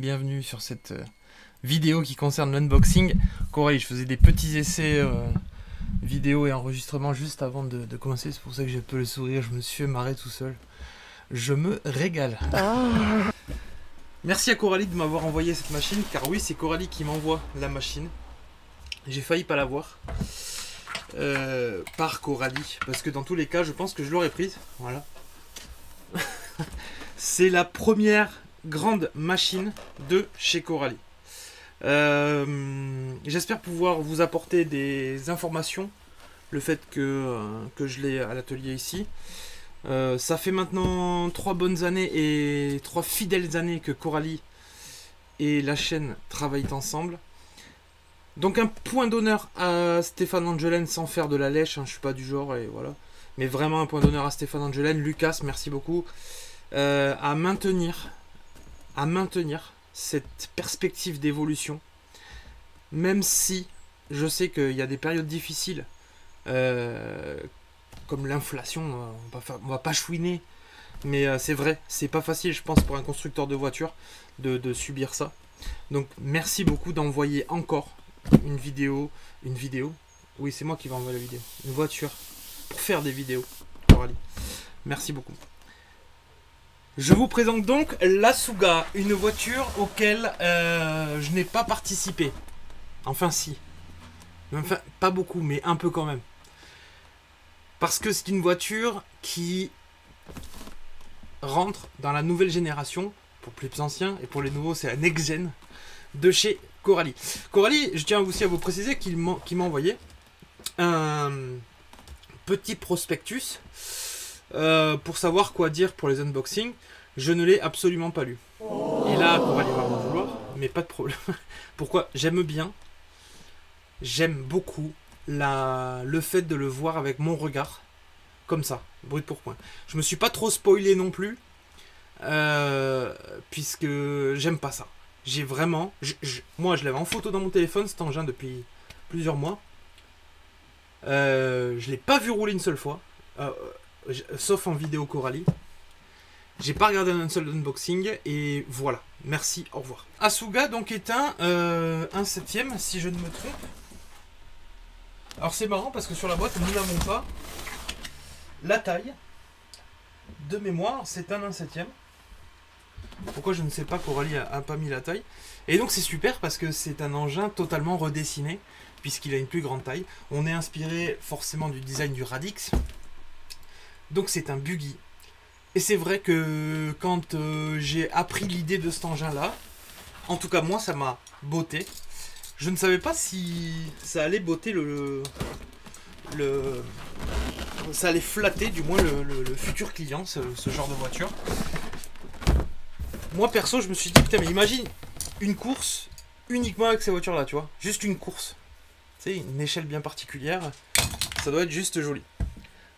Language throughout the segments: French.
bienvenue sur cette vidéo qui concerne l'unboxing. Coralie, je faisais des petits essais vidéo et enregistrement juste avant de commencer, c'est pour ça que j'ai un peu le sourire, je me suis marré tout seul. Je me régale. Merci à Coralie de m'avoir envoyé cette machine, car oui, c'est Coralie qui m'envoie la machine. J'ai failli pas l'avoir par Coralie, parce que dans tous les cas, je pense que je l'aurais prise. Voilà. C'est la première grande machine de chez Coralie. J'espère pouvoir vous apporter des informations. Le fait que je l'ai à l'atelier ici. Ça fait maintenant 3 bonnes années et 3 fidèles années que Coralie et la chaîne travaillent ensemble. Donc un point d'honneur à Stéphane Angelen, sans faire de la lèche, hein, je suis pas du genre, et voilà. Mais vraiment un point d'honneur à Stéphane Angelen. Lucas, merci beaucoup. À maintenir cette perspective d'évolution. Même si je sais qu'il y a des périodes difficiles, comme l'inflation, on va pas chouiner. Mais c'est vrai, c'est pas facile, je pense, pour un constructeur de voiture de subir ça. Donc merci beaucoup d'envoyer encore une vidéo. Oui, c'est moi qui vais envoyer la vidéo. Une voiture pour faire des vidéos, Coralie. Merci beaucoup. Je vous présente donc la Suga, une voiture auquel je n'ai pas participé. Enfin si. Enfin, pas beaucoup, mais un peu quand même. Parce que c'est une voiture qui rentre dans la nouvelle génération, pour les plus anciens, et pour les nouveaux, c'est la next-gen, de chez Coralie. Coralie, je tiens aussi à vous préciser qu'il m'a envoyé un petit prospectus pour savoir quoi dire pour les unboxings. Je ne l'ai absolument pas lu. Et là, Coralie va m'en vouloir, mais pas de problème. Pourquoi? J'aime beaucoup le fait de le voir avec mon regard, comme ça, brut pour point. Je me suis pas trop spoilé non plus, puisque j'aime pas ça. J'ai vraiment... moi, je l'avais en photo dans mon téléphone, cet engin, depuis plusieurs mois. Je l'ai pas vu rouler une seule fois, sauf en vidéo Coralie. J'ai pas regardé un seul unboxing, et voilà. Merci, au revoir. Asuga, donc, est un 7ème, si je ne me trompe. Alors, c'est marrant, parce que sur la boîte, nous n'avons pas la taille. De mémoire, c'est un 7ème. Pourquoi je ne sais pas, Coralie a pas mis la taille. Et donc c'est super parce que c'est un engin totalement redessiné, puisqu'il a une plus grande taille. On est inspiré forcément du design du Radix. Donc c'est un buggy. Et c'est vrai que quand j'ai appris l'idée de cet engin-là, en tout cas moi ça m'a botté. Je ne savais pas si ça allait botter ça allait flatter du moins le futur client, ce genre de voiture. Moi perso je me suis dit putain mais imagine une course uniquement avec ces voitures là, tu vois, juste une course, tu sais, une échelle bien particulière, ça doit être juste joli.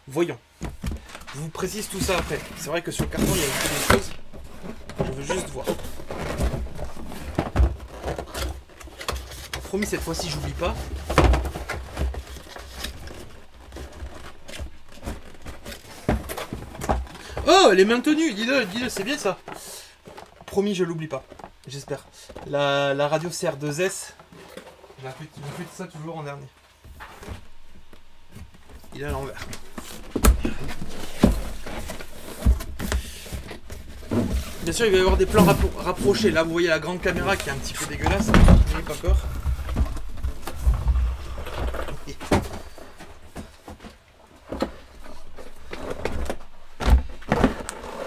Voyons, je vous précise tout ça après. C'est vrai que sur le carton il y a une petite chose, je veux juste voir. Promis, cette fois-ci j'oublie pas. Oh, elle est maintenue, dis-le, c'est bien ça. Promis, je l'oublie pas. J'espère. La radio CR2S. Je fais ça toujours en dernier. Il est à l'envers. Bien sûr, il va y avoir des plans rapprochés. Là, vous voyez la grande caméra qui est un petit peu dégueulasse. N'ayez pas peur.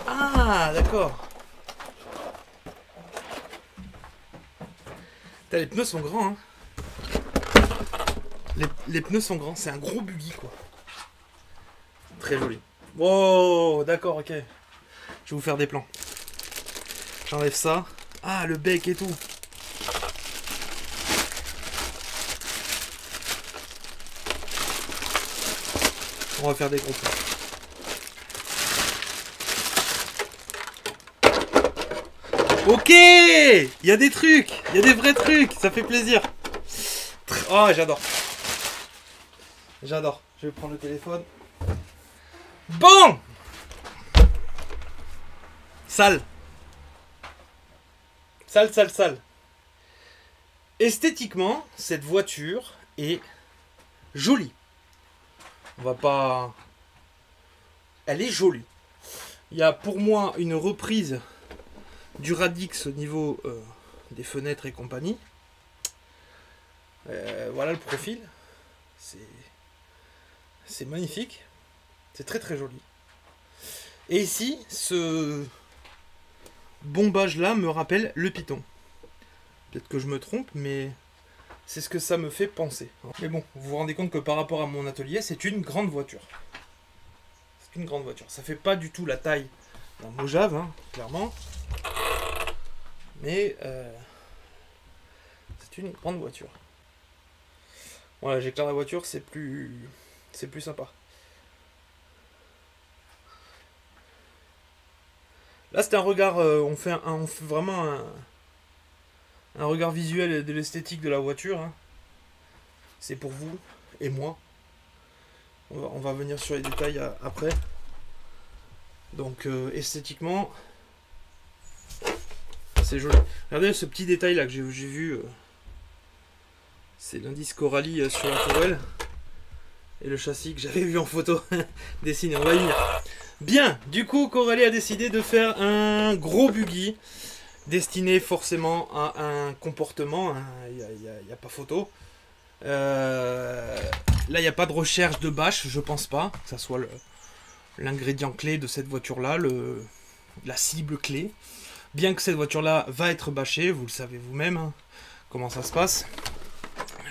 Ah, d'accord. Les pneus sont grands, hein. Les pneus sont grands, c'est un gros buggy, quoi. Très joli. Wow, d'accord, ok. Je vais vous faire des plans. J'enlève ça. Ah, le bec et tout. On va faire des gros plans. Ok, il y a des trucs, il y a des vrais trucs, ça fait plaisir. Oh, j'adore. J'adore. Je vais prendre le téléphone. Bon, sale. Sale, sale, sale. Esthétiquement, cette voiture est jolie. On va pas... Elle est jolie. Il y a pour moi une reprise du Radix au niveau des fenêtres et compagnie. Voilà le profil. C'est magnifique. C'est très très joli. Et ici, ce bombage là me rappelle le Python. Peut-être que je me trompe, mais c'est ce que ça me fait penser. Mais bon, vous vous rendez compte que par rapport à mon atelier, c'est une grande voiture. C'est une grande voiture. Ça fait pas du tout la taille d'un Mojave, hein, clairement. Mais c'est une grande voiture. Voilà, j'éclaire la voiture, c'est plus sympa. Là, c'est un regard, on fait vraiment un regard visuel de l'esthétique de la voiture. Hein. C'est pour vous et moi. On va venir sur les détails après. Donc, esthétiquement, c'est joli. Regardez ce petit détail là que j'ai vu. C'est l'indice Coralie sur la tourelle. Et le châssis que j'avais vu en photo dessiné. On va y venir. Bien, du coup, Coralie a décidé de faire un gros buggy destiné forcément à un comportement. Il n'y a pas photo. Là, il n'y a pas de recherche de bâche, je pense pas que ça soit l'ingrédient clé de cette voiture-là, la cible clé. Bien que cette voiture-là va être bâchée, vous le savez vous-même, hein, comment ça se passe.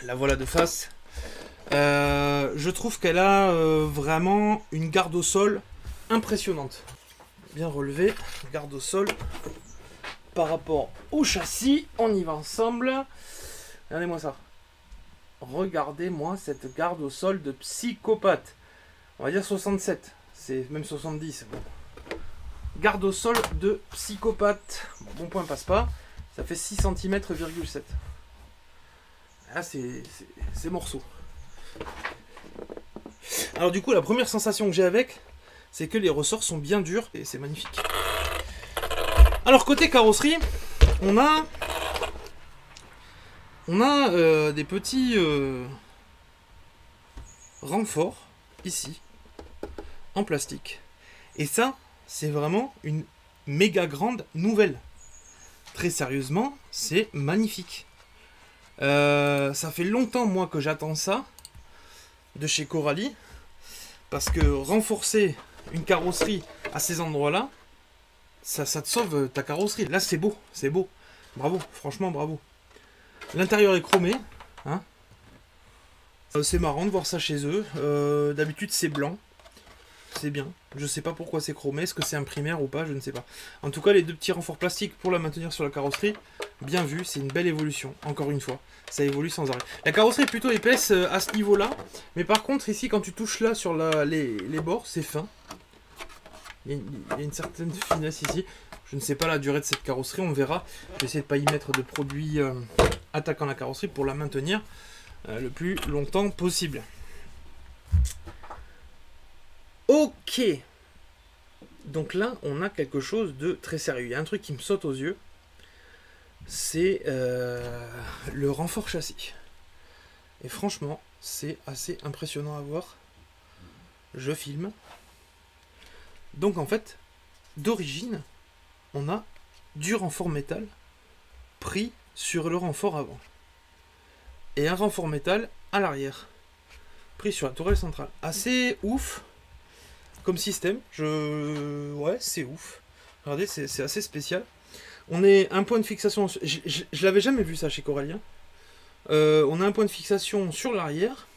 La voilà de face. Je trouve qu'elle a vraiment une garde au sol impressionnante. Bien relevé, garde au sol par rapport au châssis. On y va ensemble. Regardez-moi ça. Regardez-moi cette garde au sol de psychopathe. On va dire 67. C'est même 70. Bon. Garde au sol de psychopathe. Bon point passe pas. Ça fait 6 cm,7. Là, c'est morceau. Alors du coup, la première sensation que j'ai avec, c'est que les ressorts sont bien durs et c'est magnifique. Alors côté carrosserie, on a des petits renforts ici en plastique. Et ça, c'est vraiment une méga grande nouvelle. Très sérieusement, c'est magnifique. Ça fait longtemps moi que j'attends ça de chez Coralie, parce que renforcer une carrosserie à ces endroits-là, ça te sauve ta carrosserie. Là, c'est beau, c'est beau. Bravo, franchement, bravo. L'intérieur est chromé. Hein. C'est marrant de voir ça chez eux. D'habitude, c'est blanc. C'est bien. Je sais pas pourquoi c'est chromé. Est-ce que c'est un primaire ou pas? Je ne sais pas. En tout cas, les deux petits renforts plastiques pour la maintenir sur la carrosserie, bien vu. C'est une belle évolution. Encore une fois, ça évolue sans arrêt. La carrosserie est plutôt épaisse à ce niveau-là. Mais par contre, ici, quand tu touches là sur les bords, c'est fin. Il y a une certaine finesse ici. Je ne sais pas la durée de cette carrosserie, on verra. Je vais essayer de ne pas y mettre de produits attaquant la carrosserie pour la maintenir le plus longtemps possible. Ok. Donc là, on a quelque chose de très sérieux. Il y a un truc qui me saute aux yeux. C'est le renfort châssis. Et franchement, c'est assez impressionnant à voir. Je filme. Donc en fait, d'origine, on a du renfort métal pris sur le renfort avant. Et un renfort métal à l'arrière, pris sur la tourelle centrale. Assez ouf comme système. Ouais, c'est ouf. Regardez, c'est assez spécial. On est un point de fixation... Je l'avais jamais vu ça chez Coralien. On a un point de fixation sur l'arrière,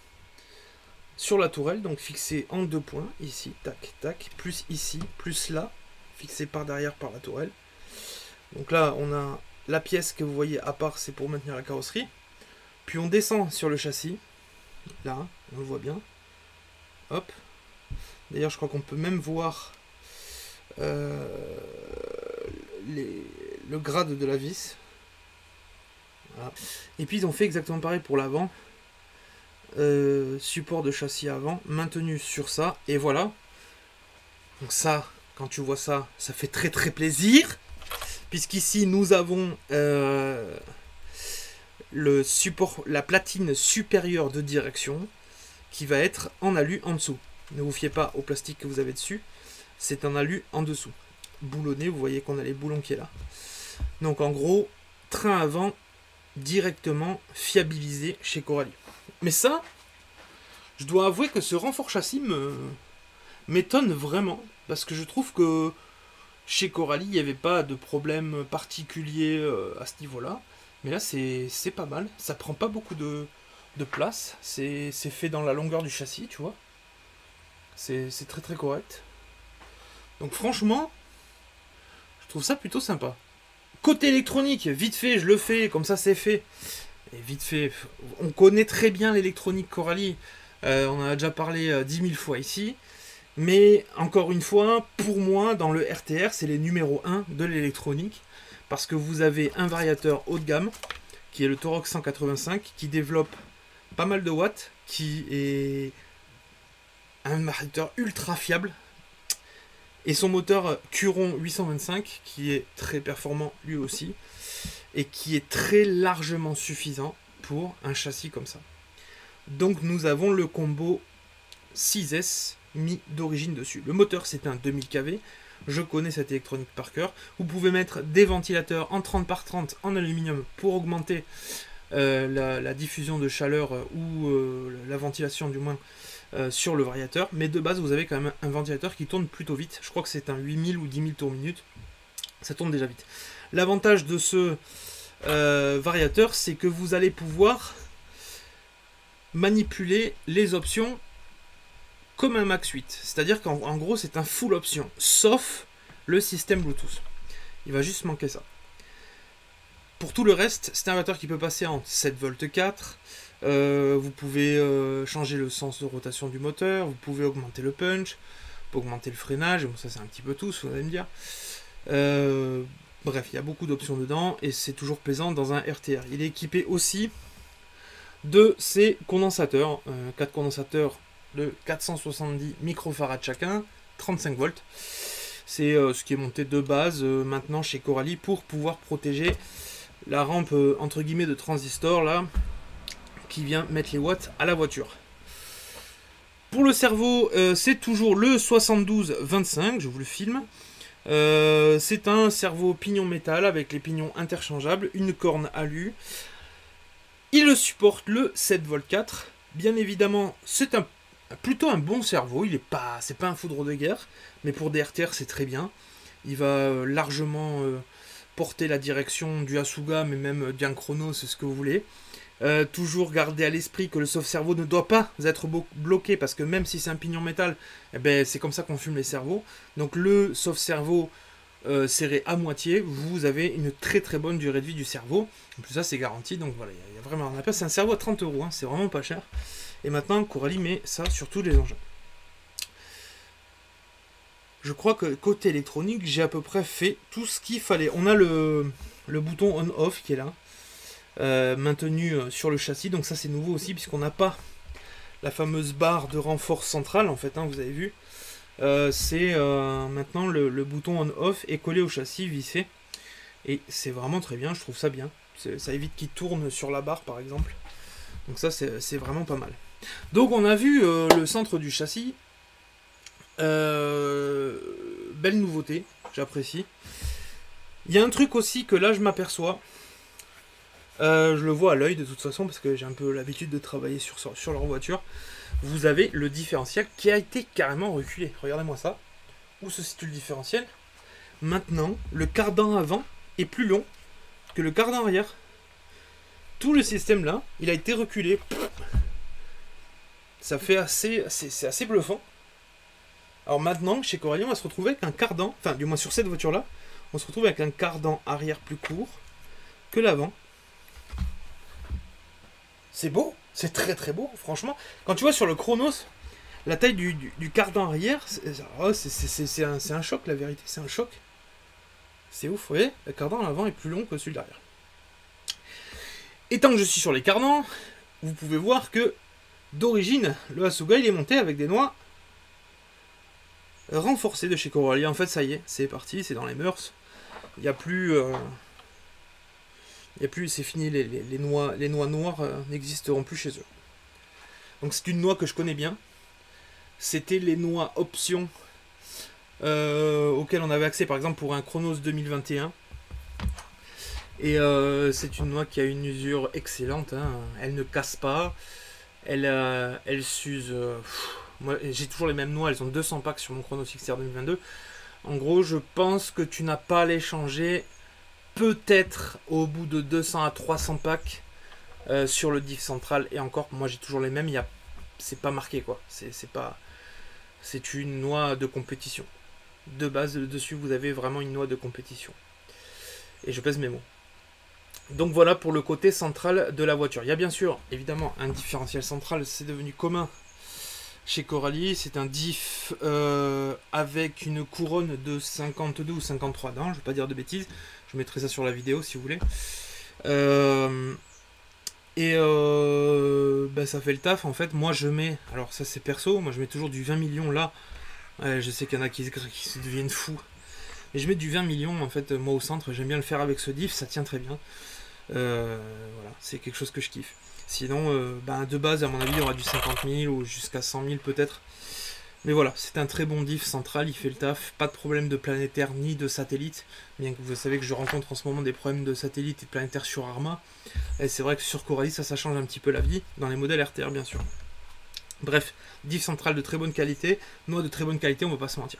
sur la tourelle, donc fixé en 2 points, ici, tac, tac, plus ici, plus là, fixé par derrière par la tourelle. Donc là, on a la pièce que vous voyez à part, c'est pour maintenir la carrosserie. Puis on descend sur le châssis, là, on le voit bien. Hop. D'ailleurs, je crois qu'on peut même voir le grade de la vis. Voilà. Et puis ils ont fait exactement pareil pour l'avant. Support de châssis avant, maintenu sur ça, et voilà. Donc ça, quand tu vois ça, ça fait très très plaisir. puisqu'ici nous avons le support, la platine supérieure de direction qui va être en alu en dessous. Ne vous fiez pas au plastique que vous avez dessus, c'est un alu en dessous. Boulonné, vous voyez qu'on a les boulons qui est là. Donc en gros, train avant directement fiabilisé chez Coralie. Mais ça, je dois avouer que ce renfort châssis m'étonne vraiment, parce que je trouve que chez Coralie, il n'y avait pas de problème particulier à ce niveau-là. Mais là, c'est pas mal. Ça prend pas beaucoup de place. C'est fait dans la longueur du châssis, tu vois. C'est très très correct. Donc franchement, je trouve ça plutôt sympa. Côté électronique, vite fait, je le fais, comme ça c'est fait. Et vite fait, on connaît très bien l'électronique Coralie. On en a déjà parlé 10 000 fois ici. Mais encore une fois, pour moi, dans le RTR, c'est les numéros 1 de l'électronique. Parce que vous avez un variateur haut de gamme, qui est le Torox 185, qui développe pas mal de watts, qui est un variateur ultra fiable. Et son moteur Curon 825, qui est très performant lui aussi, et qui est très largement suffisant pour un châssis comme ça. Donc nous avons le combo 6S mis d'origine dessus. Le moteur c'est un 2000 kV, je connais cette électronique par cœur. Vous pouvez mettre des ventilateurs en 30 par 30 en aluminium pour augmenter la diffusion de chaleur ou la ventilation du moins sur le variateur. Mais de base vous avez quand même un ventilateur qui tourne plutôt vite. Je crois que c'est un 8000 ou 10 000 tours minute. Ça tourne déjà vite. L'avantage de ce variateur, c'est que vous allez pouvoir manipuler les options comme un Max 8. C'est-à-dire qu'en gros, c'est un full option, sauf le système Bluetooth. Il va juste manquer ça. Pour tout le reste, c'est un variateur qui peut passer en 7V4. Vous pouvez changer le sens de rotation du moteur. Vous pouvez augmenter le punch. Vous pouvez augmenter le freinage. Bon, ça, c'est un petit peu tout, vous allez me dire. Bref, il y a beaucoup d'options dedans. Et c'est toujours plaisant dans un RTR. Il est équipé aussi de ces condensateurs. 4 condensateurs de 470 microfarads chacun, 35 volts. C'est ce qui est monté de base maintenant chez Coralie pour pouvoir protéger la rampe entre guillemets de transistor là qui vient mettre les watts à la voiture. Pour le cerveau, c'est toujours le 72-25, je vous le filme. C'est un cerveau pignon métal avec les pignons interchangeables, une corne alu. Il supporte le 7V4. Bien évidemment, c'est plutôt un bon cerveau. C'est pas un foudre de guerre, mais pour des RTR, c'est très bien. Il va largement porter la direction du Asuga, mais même d'un Chrono, c'est ce que vous voulez. Toujours garder à l'esprit que le soft cerveau ne doit pas être bloqué, parce que même si c'est un pignon métal, eh ben, c'est comme ça qu'on fume les cerveaux. Donc le soft cerveau serré à moitié, vous avez une très très bonne durée de vie du cerveau. En plus ça c'est garanti, donc voilà, il y a vraiment un appel. C'est un cerveau à 30 €, hein, c'est vraiment pas cher. Et maintenant Coralie met ça sur tous les engins. Je crois que côté électronique, j'ai à peu près fait tout ce qu'il fallait. On a le bouton on-off qui est là. Maintenu sur le châssis, donc ça c'est nouveau aussi puisqu'on n'a pas la fameuse barre de renfort centrale en fait, hein, vous avez vu. C'est maintenant le bouton on-off est collé au châssis vissé et c'est vraiment très bien, je trouve ça bien. Ça évite qu'il tourne sur la barre par exemple, donc ça c'est vraiment pas mal. Donc on a vu le centre du châssis, belle nouveauté, j'apprécie. Il y a un truc aussi que là je m'aperçois. Je le vois à l'œil de toute façon parce que j'ai un peu l'habitude de travailler sur leur voiture. Vous avez le différentiel qui a été carrément reculé. Regardez-moi ça. Où se situe le différentiel? Maintenant, le cardan avant est plus long que le cardan arrière. Tout le système là, il a été reculé. Ça fait c'est assez bluffant. Alors maintenant, chez Coralie, on va se retrouver avec un cardan, enfin du moins sur cette voiture là, on se retrouve avec un cardan arrière plus court que l'avant. C'est beau, c'est très très beau, franchement. Quand tu vois sur le Chronos, la taille du cardan arrière, c'est un choc, la vérité, c'est un choc. C'est ouf, vous voyez, le cardan avant est plus long que celui derrière. Et tant que je suis sur les cardans, vous pouvez voir que d'origine, le Asuga il est monté avec des noix renforcées de chez Coralie. En fait, ça y est, c'est parti, c'est dans les mœurs. Il n'y a plus... c'est fini, les noix noires n'existeront plus chez eux. Donc c'est une noix que je connais bien. C'était les noix options auxquelles on avait accès par exemple pour un Chronos 2021. Et c'est une noix qui a une usure excellente, hein. Elle ne casse pas, elle s'use. Moi j'ai toujours les mêmes noix, elles ont 200 packs sur mon Chronos XR 2022. En gros je pense que tu n'as pas à les changer peut-être au bout de 200 à 300 packs sur le diff central, et encore moi j'ai toujours les mêmes, c'est pas marqué quoi, c'est une noix de compétition. De base dessus vous avez vraiment une noix de compétition. Et je pèse mes mots. Donc voilà pour le côté central de la voiture. Il y a bien sûr évidemment un différentiel central, c'est devenu commun chez Coralie, c'est un diff avec une couronne de 52 ou 53 dents, je ne vais pas dire de bêtises, je mettrai ça sur la vidéo si vous voulez. Ça fait le taf en fait. Moi je mets, alors ça c'est perso, moi je mets toujours du 20 millions là. Je sais qu'il y en a qui se deviennent fous. Mais je mets du 20 millions en fait, moi au centre, j'aime bien le faire avec ce diff, ça tient très bien. Voilà, c'est quelque chose que je kiffe. Sinon, de base, à mon avis, il y aura du 50 000 ou jusqu'à 100 000 peut-être. Mais voilà, c'est un très bon diff central, il fait le taf. Pas de problème de planétaire ni de satellite. Bien que vous savez que je rencontre en ce moment des problèmes de satellite et de planétaire sur Arma. Et c'est vrai que sur Coralie, ça change un petit peu la vie. Dans les modèles RTR, bien sûr. Bref, diff central de très bonne qualité. Noix de très bonne qualité, on va pas se mentir.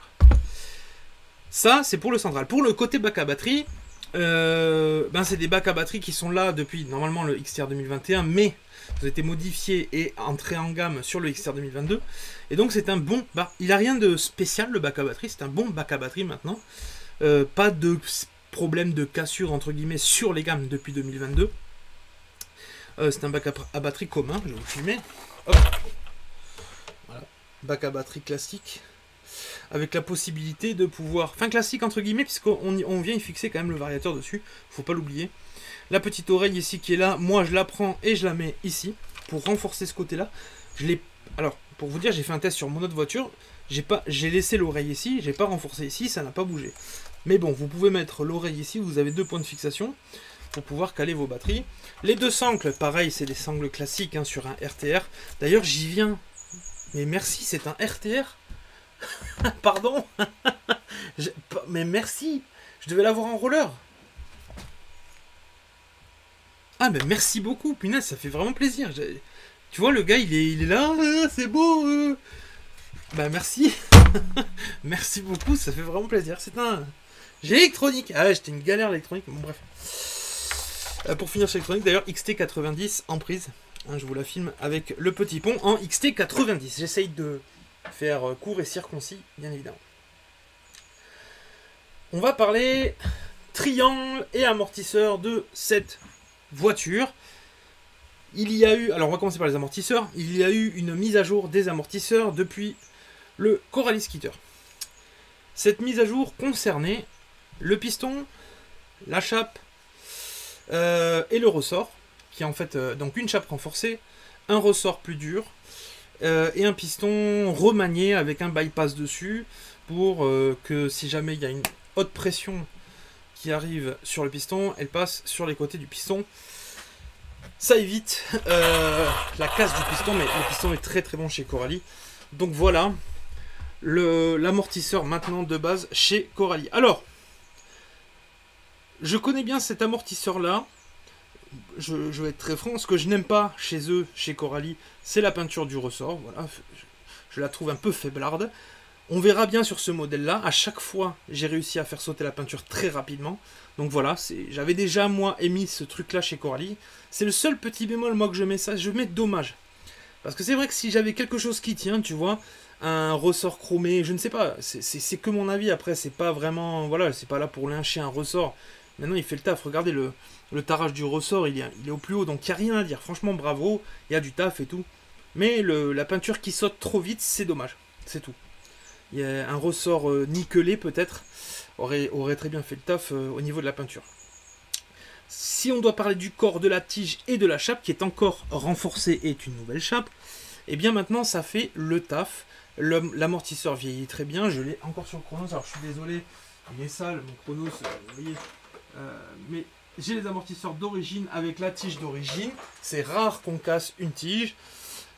Ça, c'est pour le central. Pour le côté bac à batterie... c'est des bacs à batterie qui sont là depuis normalement le XTR 2021, mais ils ont été modifiés et entrés en gamme sur le XTR 2022. Et donc c'est un bon... il n'a rien de spécial le bac à batterie, c'est un bon bac à batterie maintenant. Pas de problème de cassure entre guillemets sur les gammes depuis 2022. C'est un bac à batterie commun, je vais vous filmer. Hop. Voilà. Bac à batterie classique. Avec la possibilité de pouvoir... Enfin classique entre guillemets, puisqu'on vient y fixer quand même le variateur dessus, faut pas l'oublier. La petite oreille ici qui est là, moi je la prends et je la mets ici, pour renforcer ce côté-là. Alors, pour vous dire, j'ai fait un test sur mon autre voiture, j'ai laissé l'oreille ici, j'ai pas renforcé ici, ça n'a pas bougé. Mais bon, vous pouvez mettre l'oreille ici, vous avez 2 points de fixation, pour pouvoir caler vos batteries. Les 2 sangles, pareil, c'est des sangles classiques hein, sur un RTR. D'ailleurs, j'y viens. Mais merci, c'est un RTR. Pardon. Mais merci. Je devais l'avoir en roller. Ah mais merci beaucoup. Punaise, ça fait vraiment plaisir. Tu vois, le gars, il est là. C'est beau. Merci. Merci beaucoup. Ça fait vraiment plaisir. J'ai électronique. Ah ouais, j'étais une galère l'électronique. Bon bref. Pour finir sur l'électronique, d'ailleurs, XT90 en prise. Hein, je vous la filme avec le petit pont en XT90. J'essaye de faire court et circoncis, bien évidemment. On va parler triangle et amortisseur de cette voiture. Il y a eu, alors on va commencer par les amortisseurs, il y a eu une mise à jour des amortisseurs depuis le Coralie Skitter. Cette mise à jour concernait le piston, la chape et le ressort, qui est en fait donc une chape renforcée, un ressort plus dur, et un piston remanié avec un bypass dessus pour que si jamais il y a une haute pression qui arrive sur le piston, elle passe sur les côtés du piston. Ça évite la casse du piston, mais le piston est très très bon chez Coralie. Donc voilà l'amortisseur maintenant de base chez Coralie. Alors, je connais bien cet amortisseur là. Je vais être très franc, ce que je n'aime pas chez eux, chez Coralie, c'est la peinture du ressort. Voilà, je la trouve un peu faiblarde. On verra bien sur ce modèle-là. À chaque fois, j'ai réussi à faire sauter la peinture très rapidement. Donc voilà, j'avais déjà, moi, émis ce truc-là chez Coralie. C'est le seul petit bémol, moi, que je mets ça. Je mets dommage. Parce que c'est vrai que si j'avais quelque chose qui tient, tu vois, un ressort chromé, je ne sais pas, c'est que mon avis. Après, c'est pas vraiment... Voilà, c'est pas là pour lyncher un ressort. Maintenant, il fait le taf. Regardez le tarage du ressort, il est au plus haut, donc il n'y a rien à dire. Franchement, bravo, il y a du taf et tout. Mais la peinture qui saute trop vite, c'est dommage. C'est tout. Il y a un ressort nickelé, peut-être, aurait très bien fait le taf au niveau de la peinture. Si on doit parler du corps, de la tige et de la chape, qui est encore renforcée et est une nouvelle chape, et bien maintenant, ça fait le taf. L'amortisseur vieillit très bien. Je l'ai encore sur le Chronos, alors je suis désolé. il est sale, mon Chronos, vous voyez. Mais j'ai les amortisseurs d'origine avec la tige d'origine. C'est rare qu'on casse une tige.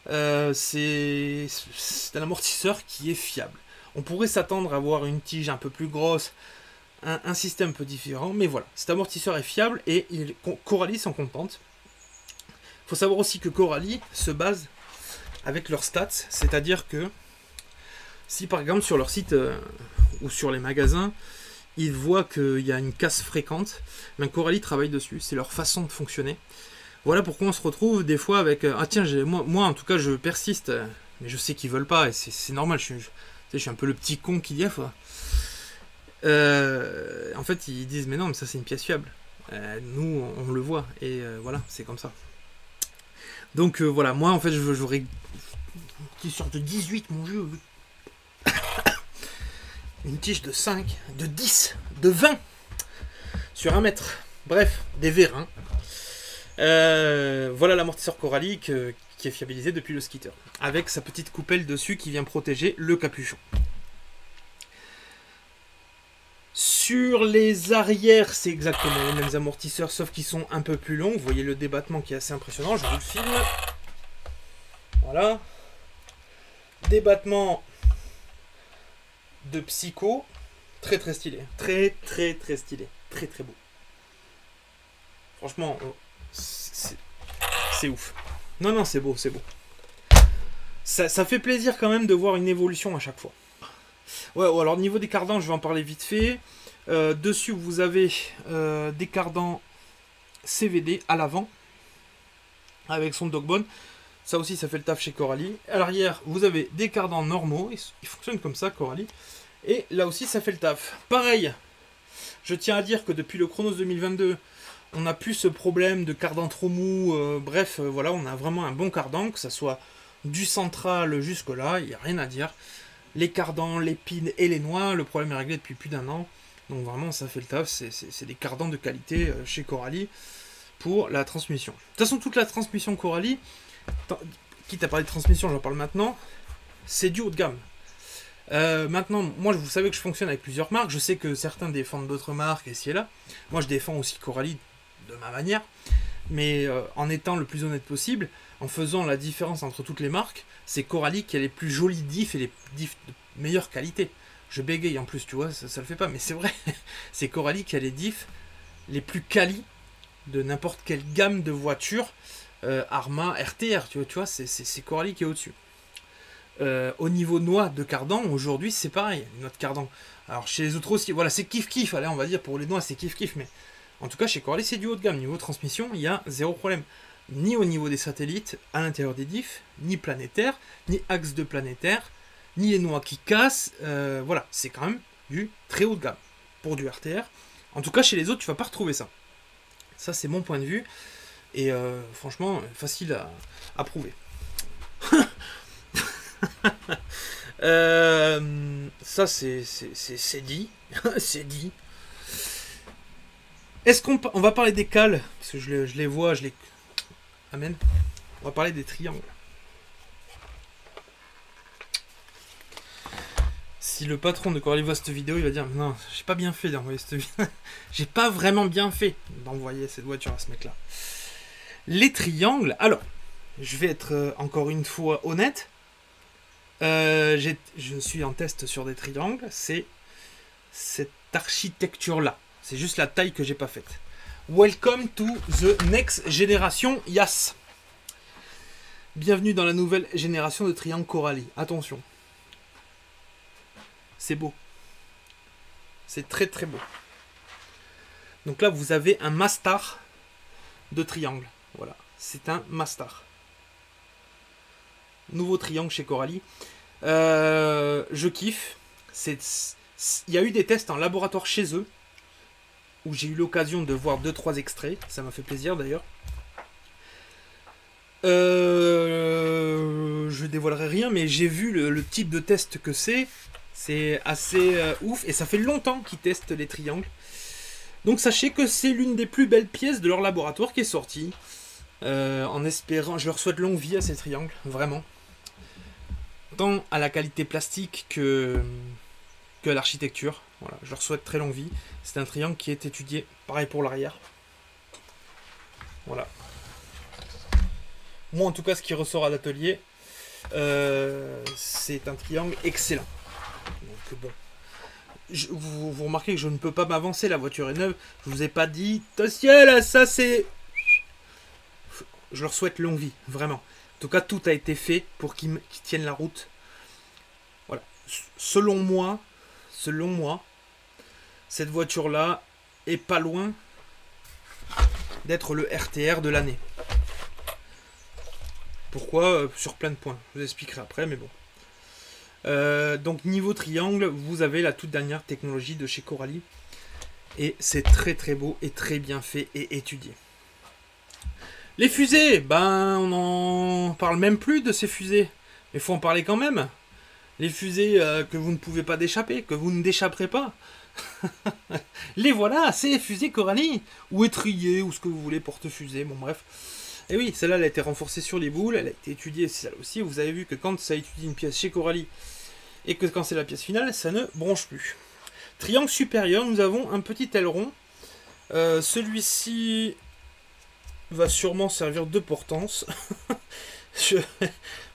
C'est un amortisseur qui est fiable. On pourrait s'attendre à avoir une tige un peu plus grosse, un système un peu différent, mais voilà, cet amortisseur est fiable et Coralie s'en contente. Il faut savoir aussi que Coralie se base avec leurs stats, c'est-à-dire que si par exemple sur leur site ou sur les magasins, ils voient qu'il y a une casse fréquente, ben Coralie travaille dessus, c'est leur façon de fonctionner. Voilà pourquoi on se retrouve des fois avec ah tiens, moi en tout cas je persiste, mais je sais qu'ils veulent pas et c'est normal, je suis un peu le petit con qui dit fois. En fait ils disent mais non mais ça c'est une pièce fiable. Nous on le voit et voilà c'est comme ça. Donc voilà, moi en fait j'aurais une t-shirt de 18 mon jeu. Une tige de 5, de 10, de 20 sur 1 mètre. Bref, des vérins. Voilà l'amortisseur Coralie qui est fiabilisé depuis le skitter. Avec sa petite coupelle dessus qui vient protéger le capuchon. Sur les arrières, c'est exactement les mêmes amortisseurs, sauf qu'ils sont un peu plus longs. Vous voyez le débattement qui est assez impressionnant. Je vous le filme. Voilà. Débattement de Psycho, très très stylé, très stylé, très beau. Franchement, c'est ouf. Non, c'est beau. Ça fait plaisir quand même de voir une évolution à chaque fois. Ouais, alors niveau des cardans, je vais en parler vite fait. Dessus, vous avez des cardans CVD à l'avant, avec son dogbone. Ça aussi, ça fait le taf chez Coralie. À l'arrière, vous avez des cardans normaux. Ils fonctionnent comme ça, Coralie. Et là aussi, ça fait le taf. Pareil, je tiens à dire que depuis le Chronos 2022, on n'a plus ce problème de cardan trop mou. Bref, voilà, on a vraiment un bon cardan, que ça soit du central jusque-là, il n'y a rien à dire. Les cardans, les pins et les noix, le problème est réglé depuis plus d'1 an. Donc vraiment, ça fait le taf. C'est des cardans de qualité chez Coralie pour la transmission. De toute façon, toute la transmission Coralie, quitte à parler de transmission, j'en parle maintenant, c'est du haut de gamme. Maintenant, moi, vous savez que je fonctionne avec plusieurs marques. Je sais que certains défendent d'autres marques ici et là. Moi, je défends aussi Coralie de ma manière. Mais en étant le plus honnête possible, en faisant la différence entre toutes les marques, c'est Coralie qui a les plus jolis diffs et les diffs de meilleure qualité. Je bégaye en plus, tu vois, ça le fait pas, mais c'est vrai. C'est Coralie qui a les diffs les plus quali de n'importe quelle gamme de voitures. Arma, RTR, tu vois, c'est Coralie qui est au-dessus. Au niveau noix de cardan, aujourd'hui c'est pareil, noix de cardan. Alors chez les autres aussi, voilà, c'est kiff-kiff, allez, on va dire pour les noix c'est kiff-kiff, mais en tout cas chez Coralie c'est du haut de gamme. Niveau transmission, il y a zéro problème. Ni au niveau des satellites, à l'intérieur des diffs, ni planétaire, ni axe de planétaire, ni les noix qui cassent. Voilà, c'est quand même du très haut de gamme pour du RTR. En tout cas chez les autres, tu vas pas retrouver ça. Ça c'est mon point de vue. Et franchement, facile à prouver. Ça c'est dit. C'est dit. Est-ce qu'on va parler des cales? Parce que je les vois, je les... Amen. On va parler des triangles. Si le patron de Coralie voit cette vidéo, il va dire non, j'ai pas bien fait d'envoyer cette vidéo. J'ai pas vraiment bien fait d'envoyer cette voiture à ce mec-là. Les triangles, alors, je vais être encore une fois honnête. Je suis en test sur des triangles. C'est cette architecture-là. C'est juste la taille que j'ai pas faite. Welcome to the next generation Yas. Bienvenue dans la nouvelle génération de triangles Coralie. Attention. C'est beau. C'est très beau. Donc là, vous avez un mastar de triangle. Voilà, c'est un mastar. Nouveau triangle chez Coralie. Je kiffe. Il y a eu des tests en laboratoire chez eux, où j'ai eu l'occasion de voir 2-3 extraits. Ça m'a fait plaisir d'ailleurs. Je dévoilerai rien, mais j'ai vu le type de test que c'est. C'est assez ouf. Et ça fait longtemps qu'ils testent les triangles. Donc sachez que c'est l'une des plus belles pièces de leur laboratoire qui est sortie. En espérant, je leur souhaite longue vie à ces triangles, vraiment. Tant à la qualité plastique que à l'architecture. Voilà, je leur souhaite très longue vie. C'est un triangle qui est étudié, pareil pour l'arrière. Voilà. Moi, en tout cas, ce qui ressort à l'atelier, c'est un triangle excellent. Donc, bon. Vous remarquez que je ne peux pas m'avancer, la voiture est neuve. Je vous ai pas dit, attention, ça c'est... Je leur souhaite longue vie, vraiment. En tout cas, tout a été fait pour qu'ils tiennent la route. Voilà. Selon moi, cette voiture-là est pas loin d'être le RTR de l'année. Pourquoi? Sur plein de points. Je vous expliquerai après, mais bon. Donc niveau triangle, vous avez la toute dernière technologie de chez Coralie. Et c'est très très beau et très bien fait et étudié. Les fusées, ben on n'en parle même plus de ces fusées. Mais il faut en parler quand même. Les fusées que vous ne pouvez pas déchapper, que vous ne déchapperez pas. Les voilà, c'est fusées Coralie. Ou étrier, ou ce que vous voulez, porte-fusée, bon bref. Et oui, celle-là, elle a été renforcée sur les boules, elle a été étudiée, celle aussi. Vous avez vu que quand ça étudie une pièce chez Coralie, et que quand c'est la pièce finale, ça ne bronche plus. Triangle supérieur, nous avons un petit aileron. Celui-ci va sûrement servir de portance.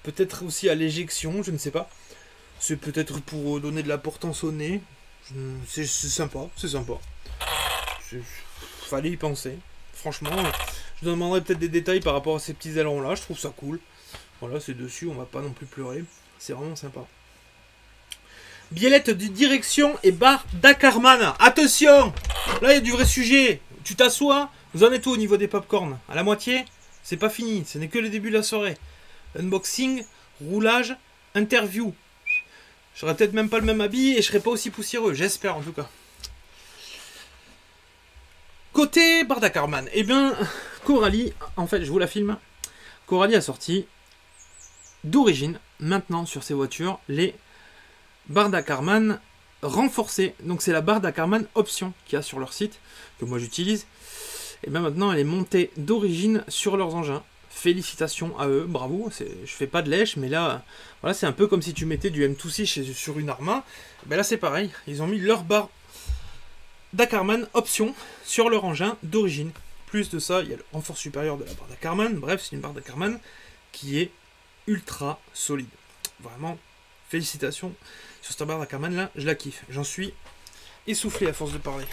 Peut-être aussi à l'éjection, je ne sais pas. C'est peut-être pour donner de la portance au nez. C'est sympa, c'est sympa. Fallait y penser. Franchement, je demanderai peut-être des détails par rapport à ces petits ailerons-là. Je trouve ça cool. Voilà, c'est dessus, on va pas non plus pleurer. C'est vraiment sympa. Biellette de direction et barre d'Ackerman. Attention! Là, il y a du vrai sujet. Tu t'assois. Vous en êtes où au niveau des popcorn? À la moitié? C'est pas fini. Ce n'est que le début de la soirée. Unboxing, roulage, interview. J'aurais peut-être même pas le même habit et je serais pas aussi poussiéreux. J'espère en tout cas. Côté barre d'Ackerman. Eh bien, Coralie, en fait, je vous la filme. Coralie a sorti d'origine, maintenant sur ses voitures, les barre d'Ackerman renforcée. Donc c'est la barre d'Ackerman option qu'il y a sur leur site, que moi j'utilise. Et bien maintenant elle est montée d'origine sur leurs engins. Félicitations à eux, bravo. Je fais pas de lèche, mais là, voilà, c'est un peu comme si tu mettais du M2C sur une Arma. Ben là c'est pareil, ils ont mis leur barre d'Ackerman option sur leur engin d'origine. Plus de ça, il y a le renfort supérieur de la barre d'Ackerman. Bref, c'est une barre d'Ackerman qui est ultra solide. Vraiment, félicitations. Sur cette barre d'Ackerman là, je la kiffe. J'en suis essoufflé à force de parler.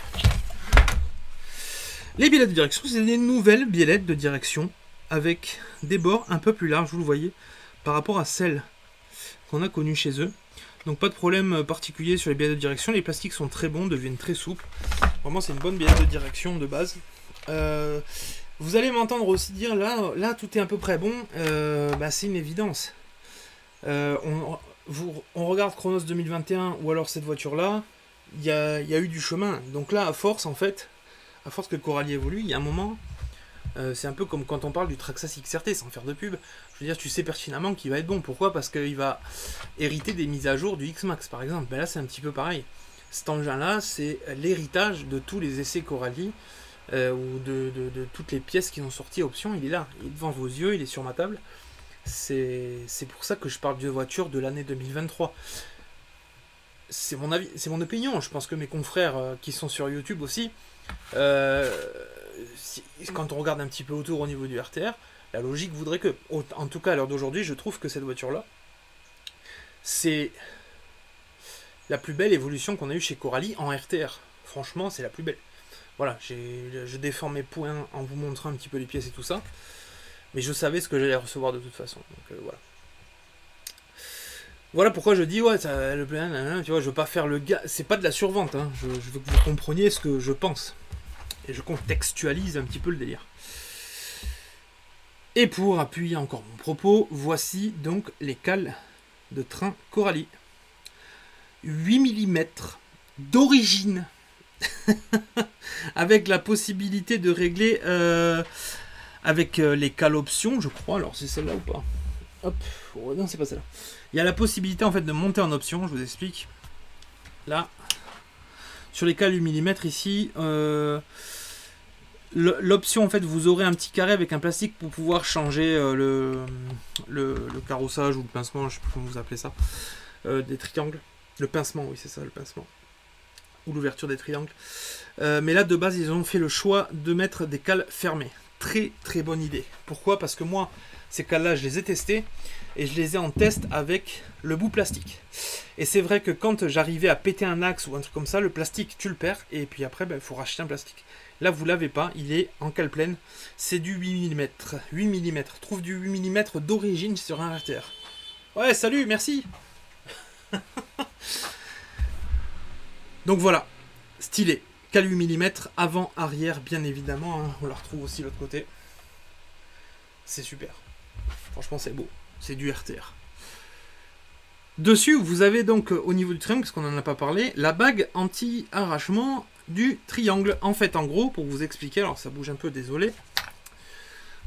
Les biellettes de direction, c'est des nouvelles biellettes de direction avec des bords un peu plus larges, vous le voyez, par rapport à celles qu'on a connues chez eux. Donc pas de problème particulier sur les biellettes de direction. Les plastiques sont très bons, deviennent très souples. Vraiment, c'est une bonne biellette de direction de base. Vous allez m'entendre aussi dire là tout est à peu près bon. Bah, c'est une évidence. On regarde Chronos 2021 ou alors cette voiture-là, il y a eu du chemin. Donc là, à force que Coralie évolue, il y a un moment, c'est un peu comme quand on parle du Traxxas XRT, sans faire de pub. Je veux dire, tu sais pertinemment qu'il va être bon. Pourquoi? Parce qu'il va hériter des mises à jour du X-Max, par exemple. Ben là, c'est un petit peu pareil. Cet engin-là, c'est l'héritage de tous les essais Coralie, ou de toutes les pièces qui ont sorti option. Il est là, il est devant vos yeux, il est sur ma table. C'est pour ça que je parle de voiture de l'année 2023. C'est mon avis, c'est mon opinion. Je pense que mes confrères qui sont sur YouTube aussi, quand on regarde un petit peu autour au niveau du RTR, la logique voudrait que, en tout cas à l'heure d'aujourd'hui, je trouve que cette voiture-là, c'est la plus belle évolution qu'on a eue chez Coralie en RTR. Franchement, c'est la plus belle. Voilà, je défends mes points en vous montrant un petit peu les pièces et tout ça. Mais je savais ce que j'allais recevoir de toute façon. Donc voilà. Voilà pourquoi je dis, ouais, ça, le plein, tu vois, je veux pas faire le gars. C'est pas de la survente, hein. Je veux que vous compreniez ce que je pense. Et je contextualise un petit peu le délire. Et pour appuyer encore mon propos, voici donc les cales de train Coralie. 8 mm d'origine. Avec la possibilité de régler avec les cales options, je crois. Alors c'est celle-là ou pas? Hop, oh, non, c'est pas celle-là. Il y a la possibilité en fait de monter en option, je vous explique. Là, sur les cales 8 mm ici, l'option en fait, vous aurez un petit carré avec un plastique pour pouvoir changer le carrossage ou le pincement, je sais plus comment vous appelez ça, des triangles. Le pincement, oui c'est ça, le pincement. ou l'ouverture des triangles. Mais là, de base, ils ont fait le choix de mettre des cales fermées. Très très bonne idée. Pourquoi? Parce que moi, ces cales-là, je les ai testées et je les ai en test avec le bout plastique. Et c'est vrai que quand j'arrivais à péter un axe ou un truc comme ça, le plastique, tu le perds et puis après, il faut racheter un plastique. Là, vous l'avez pas, il est en cale pleine. C'est du 8 mm. 8 mm. Trouve du 8 mm d'origine sur un RTR. Ouais, salut, merci. Donc voilà, stylé. Cale 8 mm, avant, arrière, bien évidemment. Hein. On la retrouve aussi de l'autre côté. C'est super. Franchement, c'est beau. C'est du RTR. Dessus, vous avez donc, au niveau du triangle, parce qu'on n'en a pas parlé, la bague anti-arrachement du triangle. En fait, en gros, pour vous expliquer, alors ça bouge un peu, désolé.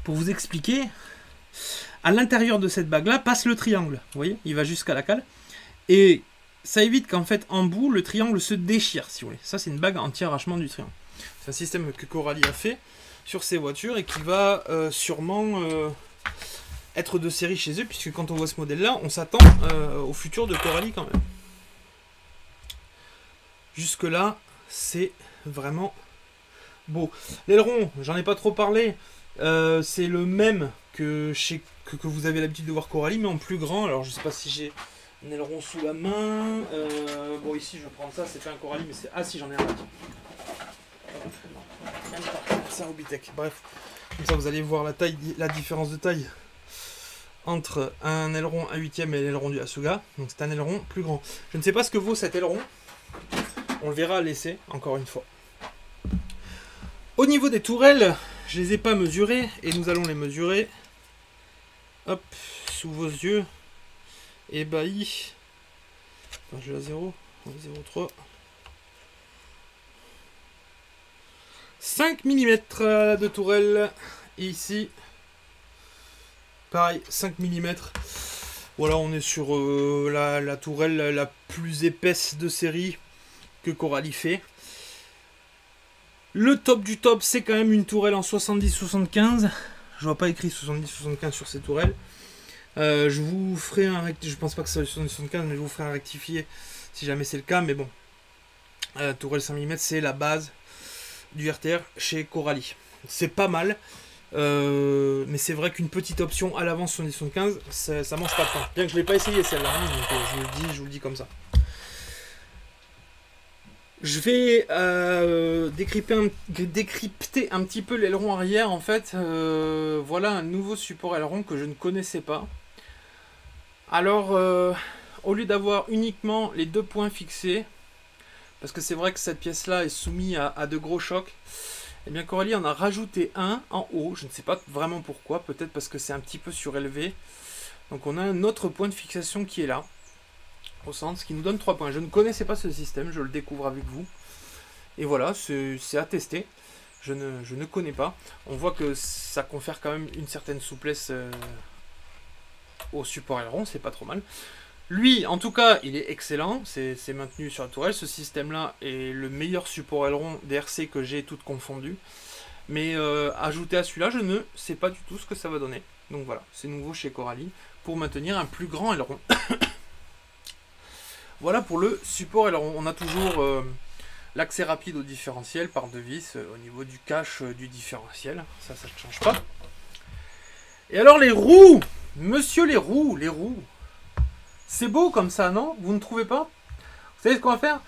Pour vous expliquer, à l'intérieur de cette bague-là passe le triangle. Vous voyez, il va jusqu'à la cale. Et ça évite qu'en fait, en bout, le triangle se déchire, si vous voulez. Ça, c'est une bague anti-arrachement du triangle. C'est un système que Coralie a fait sur ses voitures et qui va sûrement être de série chez eux, puisque quand on voit ce modèle-là, on s'attend au futur de Coralie quand même. Jusque-là, c'est vraiment beau. L'aileron, j'en ai pas trop parlé. C'est le même que vous avez l'habitude de voir Coralie, mais en plus grand. Alors, je sais pas si j'ai un aileron sous la main. Bon, ici, je vais prendre ça. C'est pas un Coralie, mais c'est... Ah, si, j'en ai un là. C'est un Hobbytech. Bref, comme ça, vous allez voir la différence de taille entre un aileron 1/8 et l'aileron du Asuga. Donc, c'est un aileron plus grand. Je ne sais pas ce que vaut cet aileron. On le verra à l'essai, encore une fois. Au niveau des tourelles, je les ai pas mesurées et nous allons les mesurer. Hop, sous vos yeux. Ébahi. Enfin, je vais à 0. 0,3. 5 mm de tourelle. Et ici, pareil, 5 mm. Voilà, on est sur la tourelle la plus épaisse de série que Coralie fait. Le top du top, c'est quand même une tourelle en 70-75. Je vois pas écrit 70-75 sur ces tourelles. Je vous ferai un rectifié. Je pense pas que c'est 70-75, mais je vous ferai un rectifié si jamais c'est le cas. Mais bon, tourelle 5 mm, c'est la base du RTR chez Coralie. C'est pas mal. Mais c'est vrai qu'une petite option à l'avance 70-75, ça mange pas de pain. Bien que je l'ai pas essayé celle-là, hein, donc je vous le dis comme ça. Je vais décrypter un petit peu l'aileron arrière. En fait, voilà un nouveau support aileron que je ne connaissais pas. Alors, au lieu d'avoir uniquement les 2 points fixés, parce que c'est vrai que cette pièce-là est soumise à de gros chocs, eh bien Coralie en a rajouté un en haut. Je ne sais pas vraiment pourquoi, peut-être parce que c'est un petit peu surélevé. Donc on a un autre point de fixation qui est là, au centre, ce qui nous donne 3 points. Je ne connaissais pas ce système, je le découvre avec vous. Et voilà, c'est à tester. Je ne connais pas. On voit que ça confère quand même une certaine souplesse au support aileron, c'est pas trop mal. Lui, en tout cas, il est excellent, c'est maintenu sur la tourelle. Ce système-là est le meilleur support aileron DRC que j'ai, toutes confondues. Mais ajouté à celui-là, je ne sais pas du tout ce que ça va donner. Donc voilà, c'est nouveau chez Coralie, pour maintenir un plus grand aileron. Voilà pour le support aileron. On a toujours l'accès rapide au différentiel par 2 vis au niveau du cache du différentiel. Ça ne change pas. Et alors les roues, monsieur les roues. C'est beau comme ça, non? Vous ne trouvez pas? Vous savez ce qu'on va faire?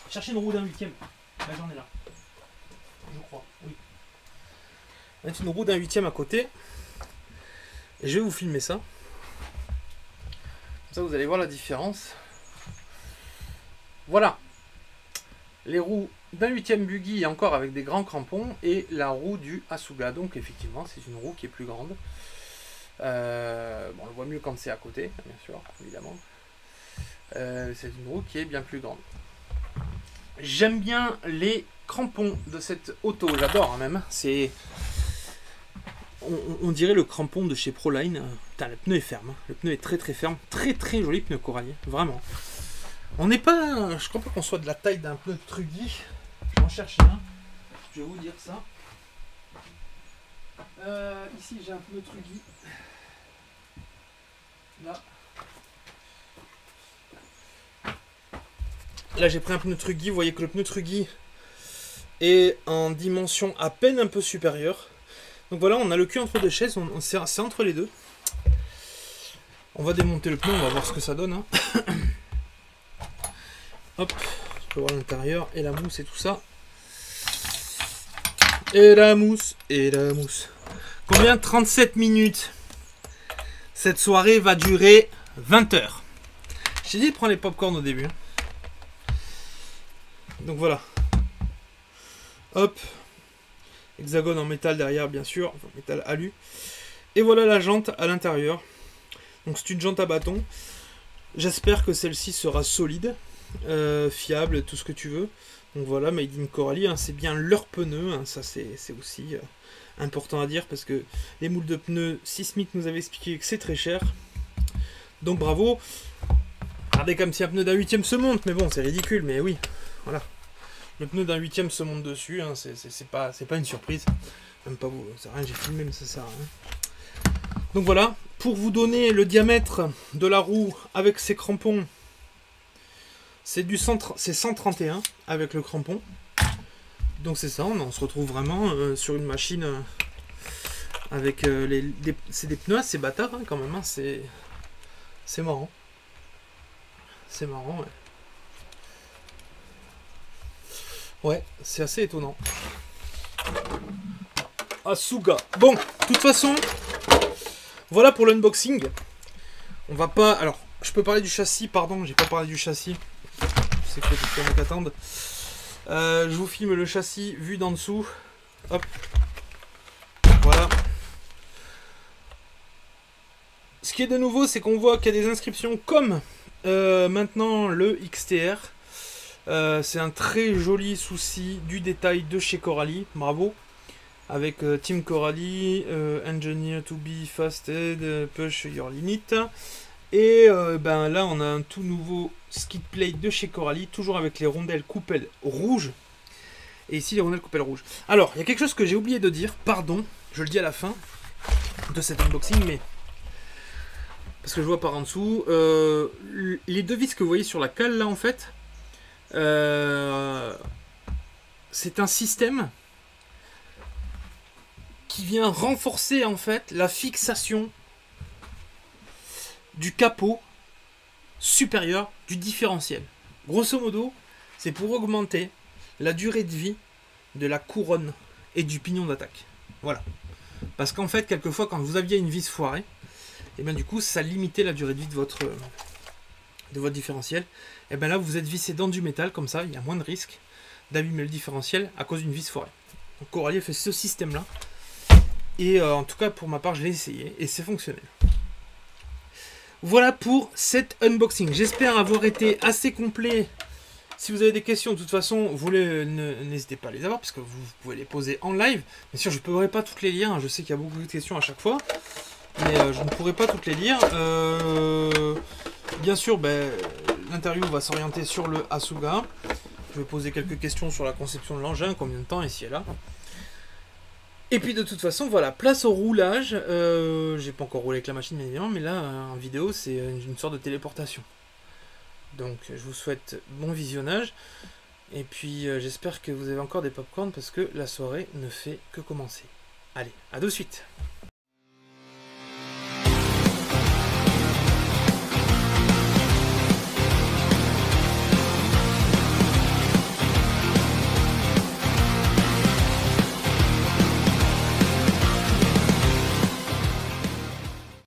Chercher une roue d'1/8. Là, j'en ai là. Je crois, oui. On va mettre une roue d'1/8 à côté. Et je vais vous filmer ça. Comme ça, vous allez voir la différence. Voilà. Les roues d'1/8 buggy, encore avec des grands crampons. Et la roue du Asuga. Donc, effectivement, c'est une roue qui est plus grande. Bon, on le voit mieux quand c'est à côté, bien sûr, évidemment. C'est une roue qui est bien plus grande. J'aime bien les crampons de cette auto, j'adore hein, même. C'est, on dirait le crampon de chez Proline. Putain, le pneu est ferme, hein. Le pneu est très très ferme, très très joli pneu Coralie, vraiment. On n'est pas, je crois pas qu'on soit de la taille d'un pneu de Trudy. Je vais en chercher un. Je vais vous dire ça. Ici j'ai un pneu Trudy. Là. Là j'ai pris un pneu Truggy, vous voyez que le pneu Truggy est en dimension à peine un peu supérieure. Donc voilà, on a le cul entre deux chaises, c'est entre les deux. On va démonter le pneu, on va voir ce que ça donne. Hein. Hop, je peux voir l'intérieur, et la mousse et tout ça. Et la mousse, et la mousse. Combien? 37 minutes. Cette soirée va durer 20 heures. J'ai dit de prendre les popcorn au début. Donc voilà. Hop. Hexagone en métal derrière, bien sûr. Enfin, métal alu. Et voilà la jante à l'intérieur. Donc c'est une jante à bâton. J'espère que celle-ci sera solide, fiable, tout ce que tu veux. Donc voilà, Made in Coralie, hein, c'est bien leur pneu. Hein, ça c'est aussi important à dire parce que les moules de pneus, Sismic nous avait expliqué que c'est très cher. Donc bravo. Regardez comme si un pneu d'un 8ème se monte, mais bon, c'est ridicule, mais oui, voilà. Le pneu d'un 8ème se monte dessus, hein, c'est pas une surprise. Même pas vous, c'est rien, j'ai filmé, mais ça sert à rien. Donc voilà, pour vous donner le diamètre de la roue avec ses crampons, c'est 131 avec le crampon. Donc c'est ça, on se retrouve vraiment sur une machine avec c'est des pneus assez bâtards hein, quand même, hein, c'est marrant. C'est marrant, ouais. Ouais, c'est assez étonnant. Asuga. Bon, de toute façon, voilà pour l'unboxing. On va pas... Alors, je peux parler du châssis, pardon, j'ai pas parlé du châssis. Je sais que les gens m'attendent. Je vous filme le châssis vu d'en dessous. Hop. Voilà. Ce qui est de nouveau, c'est qu'on voit qu'il y a des inscriptions comme maintenant le XTR. C'est un très joli souci du détail de chez Coralie. Bravo. Avec Team Coralie, Engineer to be fasted, push your limit. Et ben là, on a un tout nouveau skid plate de chez Coralie, toujours avec les rondelles coupelles rouges. Et ici, les rondelles coupelles rouges. Alors, il y a quelque chose que j'ai oublié de dire, pardon, je le dis à la fin de cet unboxing, mais parce que je vois par en dessous, les deux vis que vous voyez sur la cale là, en fait, c'est un système qui vient renforcer en fait la fixation du capot supérieur du différentiel. Grosso modo, c'est pour augmenter la durée de vie de la couronne et du pignon d'attaque. Voilà. Parce qu'en fait, quelquefois, quand vous aviez une vis foirée, et bien du coup, ça limitait la durée de vie de votre différentiel. Et bien là, vous êtes vissé dans du métal, comme ça, il y a moins de risque d'abîmer le différentiel à cause d'une vis foirée. Donc Coralie fait ce système-là. Et en tout cas, pour ma part, je l'ai essayé et c'est fonctionnel. Voilà pour cet unboxing. J'espère avoir été assez complet. Si vous avez des questions, de toute façon, n'hésitez pas à les avoir, parce que vous pouvez les poser en live. Bien sûr, je ne pourrai pas toutes les lire. Je sais qu'il y a beaucoup de questions à chaque fois. Mais je ne pourrai pas toutes les lire. Bien sûr, l'interview va s'orienter sur le Asuga. Je vais poser quelques questions sur la conception de l'engin, combien de temps, ici et là. Et puis de toute façon, voilà, place au roulage. J'ai pas encore roulé avec la machine, bien évidemment, mais là, en vidéo, c'est une sorte de téléportation. Donc, je vous souhaite bon visionnage. Et puis, j'espère que vous avez encore des popcorn parce que la soirée ne fait que commencer. Allez, à de suite.